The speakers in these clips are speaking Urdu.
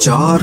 4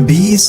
20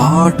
$8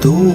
2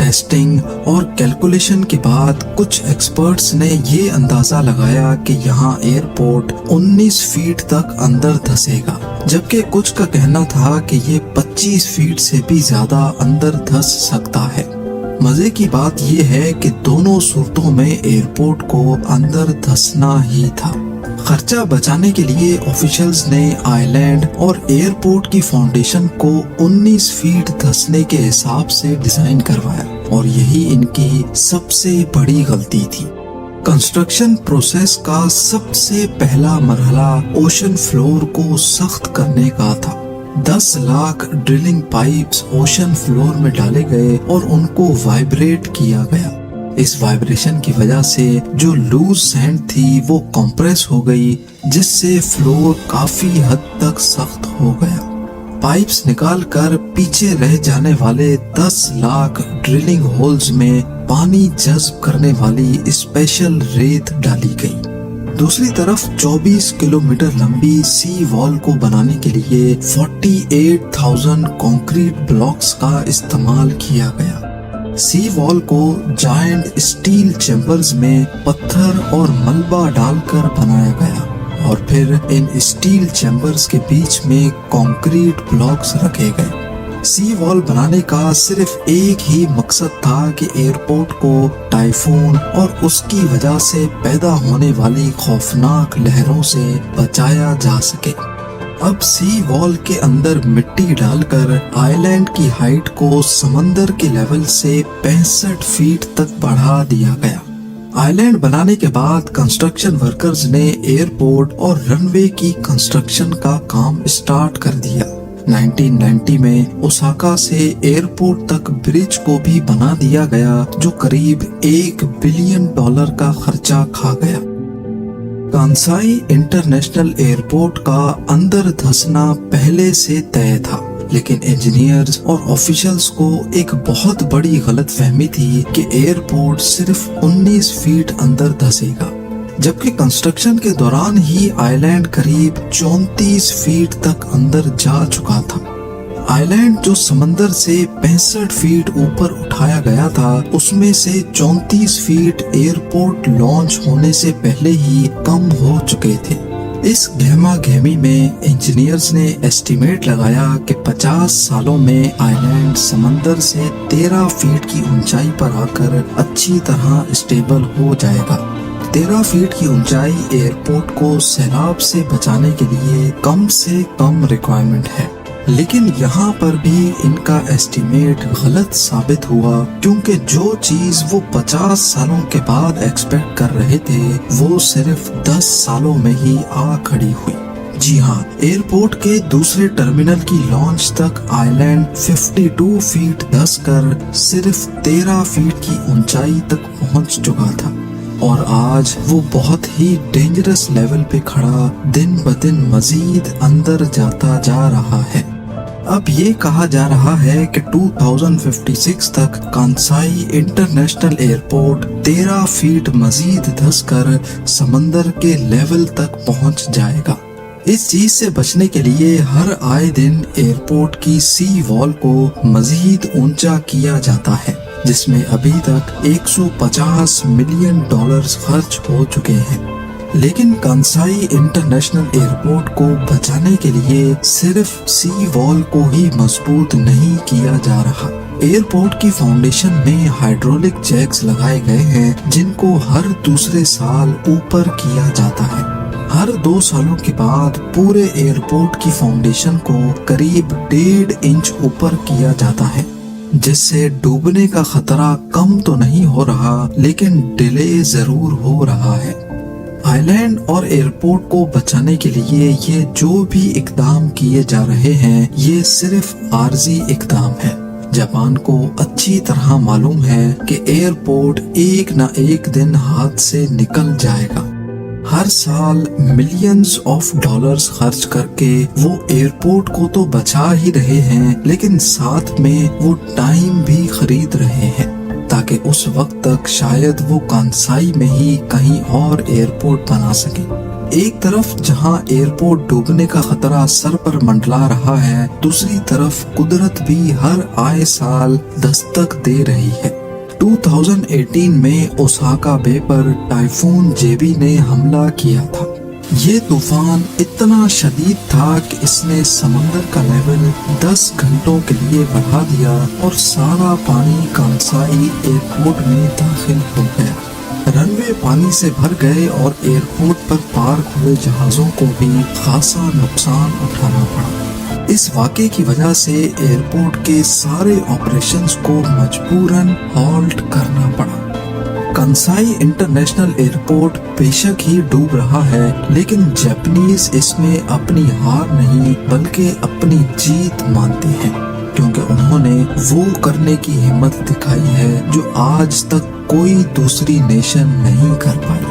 ٹیسٹنگ اور کیلکولیشن کے بعد کچھ ایکسپرٹس نے یہ اندازہ لگایا کہ یہاں ایئرپورٹ 19 فیٹ تک اندر دھسے گا، جبکہ کچھ کا کہنا تھا کہ یہ 25 فیٹ سے بھی زیادہ اندر دھس سکتا ہے۔ مزے کی بات یہ ہے کہ دونوں صورتوں میں ایئرپورٹ کو اندر دھسنا ہی تھا۔ خرچہ بچانے کے لیے آفیشلز نے آئی لینڈ اور ایئرپورٹ کی فاؤنڈیشن کو 19 فیٹ دھسنے کے حساب سے ڈیزائن کروایا، اور یہی ان کی سب سے بڑی غلطی تھی۔ کنسٹرکشن پروسیس کا سب سے پہلا مرحلہ اوشن فلور کو سخت کرنے کا تھا۔ 10 lakh drilling pipes ocean floor میں ڈالے گئے اور ان کو وائبریٹ کیا گیا۔ اس وائبریشن کی وجہ سے جو لوز سینڈ تھی وہ کمپریس ہو گئی، جس سے فلور کافی حد تک سخت ہو گیا۔ پائپس نکال کر پیچھے رہ جانے والے 10 لاکھ ڈرلنگ ہولز میں پانی جذب کرنے والی اسپیشل ریت ڈالی گئی۔ دوسری طرف 24 کلومیٹر لمبی سی وال کو بنانے کے لیے 48,000 کنکریٹ بلاکس کا استعمال کیا گیا۔ سی وال کو جائنٹ اسٹیل چیمبرز میں پتھر اور ملبہ ڈال کر بنایا گیا، اور پھر ان اسٹیل چیمبرز کے بیچ میں کنکریٹ بلاکس رکھے گئے۔ سی وال بنانے کا صرف ایک ہی مقصد تھا کہ ایئرپورٹ کو ٹائفون اور اس کی وجہ سے پیدا ہونے والی خوفناک لہروں سے بچایا جا سکے۔ اب سی وال کے اندر مٹی ڈال کر آئی لینڈ کی ہائٹ کو سمندر کے لیول سے 65 فیٹ تک بڑھا دیا گیا۔ آئی لینڈ بنانے کے بعد کنسٹرکشن ورکرز نے ایئرپورٹ اور رن وے کی کنسٹرکشن کا کام اسٹارٹ کر دیا۔ 1990 میں اوساکا سے ایئرپورٹ تک برج کو بھی بنا دیا گیا، جو قریب $1 بلین کا خرچہ کھا گیا۔ کانسائی انٹرنیشنل ایئرپورٹ کا اندر دھسنا پہلے سے طے تھا، لیکن انجینئرز اور آفیشلز کو ایک بہت بڑی غلط فہمی تھی کہ ایئرپورٹ صرف 19 فیٹ اندر دھسے گا، جبکہ کنسٹرکشن کے دوران ہی آئی لینڈ قریب 34 فیٹ تک اندر جا چکا تھا۔ آئی لینڈ جو سمندر سے 65 فیٹ اوپر اٹھایا گیا تھا، اس میں سے 34 فیٹ ایئرپورٹ لانچ ہونے سے پہلے ہی کم ہو چکے تھے۔ اس گہما گہمی میں انجینئرز نے ایسٹیمیٹ لگایا کہ 50 سالوں میں آئی لینڈ سمندر سے 13 فیٹ کی اونچائی پر آ کر اچھی طرح اسٹیبل ہو جائے گا۔ 13 فیٹ کی اونچائی ایئرپورٹ کو سیلاب سے بچانے کے لیے کم سے کم ریکوائرمنٹ ہے، لیکن یہاں پر بھی ان کا ایسٹیمیٹ غلط ثابت ہوا، کیونکہ جو چیز وہ 50 سالوں کے بعد ایکسپیکٹ کر رہے تھے وہ صرف 10 سالوں میں ہی آ کھڑی ہوئی۔ جی ہاں، ایئرپورٹ کے دوسرے ٹرمینل کی لانچ تک آئی لینڈ 52 فیٹ دھس کر صرف 13 فیٹ کی اونچائی تک پہنچ چکا تھا، اور آج وہ بہت ہی ڈینجرس لیول پہ کھڑا دن بدن مزید اندر جاتا جا رہا ہے۔ اب یہ کہا جا رہا ہے کہ 2056 تک کانسائی انٹرنیشنل ایئرپورٹ 13 فیٹ مزید دھس کر سمندر کے لیول تک پہنچ جائے گا۔ اس چیز سے بچنے کے لیے ہر آئے دن ایئرپورٹ کی سی وال کو مزید اونچا کیا جاتا ہے، جس میں ابھی تک $150 ملین خرچ ہو چکے ہیں۔ لیکن کانسائی انٹرنیشنل ایئرپورٹ کو بچانے کے لیے صرف سی وال کو ہی مضبوط نہیں کیا جا رہا۔ ایئرپورٹ کی فاؤنڈیشن میں ہائیڈرولک جیکس لگائے گئے ہیں، جن کو ہر دوسرے سال اوپر کیا جاتا ہے۔ ہر 2 سالوں کے بعد پورے ایئرپورٹ کی فاؤنڈیشن کو قریب 1.5 انچ اوپر کیا جاتا ہے، جس سے ڈوبنے کا خطرہ کم تو نہیں ہو رہا، لیکن ڈیلے ضرور ہو رہا ہے۔ آئی لینڈ اور ایئرپورٹ کو بچانے کے لیے یہ جو بھی اقدام کیے جا رہے ہیں، یہ صرف عارضی اقدام ہے۔ جاپان کو اچھی طرح معلوم ہے کہ ایئرپورٹ ایک نہ ایک دن ہاتھ سے نکل جائے گا۔ ہر سال ملینز آف ڈالرز خرچ کر کے وہ ایئرپورٹ کو تو بچا ہی رہے ہیں، لیکن ساتھ میں وہ ٹائم بھی خرید رہے ہیں، تاکہ اس وقت تک شاید وہ کانسائی میں ہی کہیں اور ایئرپورٹ بنا سکے۔ ایک طرف جہاں ایئرپورٹ ڈوبنے کا خطرہ سر پر منڈلا رہا ہے، دوسری طرف قدرت بھی ہر آئے سال دستک دے رہی ہے۔ 2018 میں اوساکا بے پر ٹائفون جیبی نے حملہ کیا تھا۔ یہ طوفان اتنا شدید تھا کہ اس نے سمندر کا لیول 10 گھنٹوں کے لیے بڑھا دیا اور سارا پانی کانسائی ایئرپورٹ میں داخل ہو گیا۔ رن وے پانی سے بھر گئے اور ایئرپورٹ پر پارک ہوئے جہازوں کو بھی خاصا نقصان اٹھانا پڑا۔ اس واقعے کی وجہ سے ایئرپورٹ کے سارے آپریشنز کو مجبوراً ہالٹ کرنا پڑا۔ کانسائی انٹرنیشنل ایئرپورٹ بے شک ہی ڈوب رہا ہے، لیکن جاپنیز اس میں اپنی ہار نہیں بلکہ اپنی جیت مانتے ہیں، کیونکہ انہوں نے وہ کرنے کی ہمت دکھائی ہے جو آج تک کوئی دوسری نیشن نہیں کر پائی۔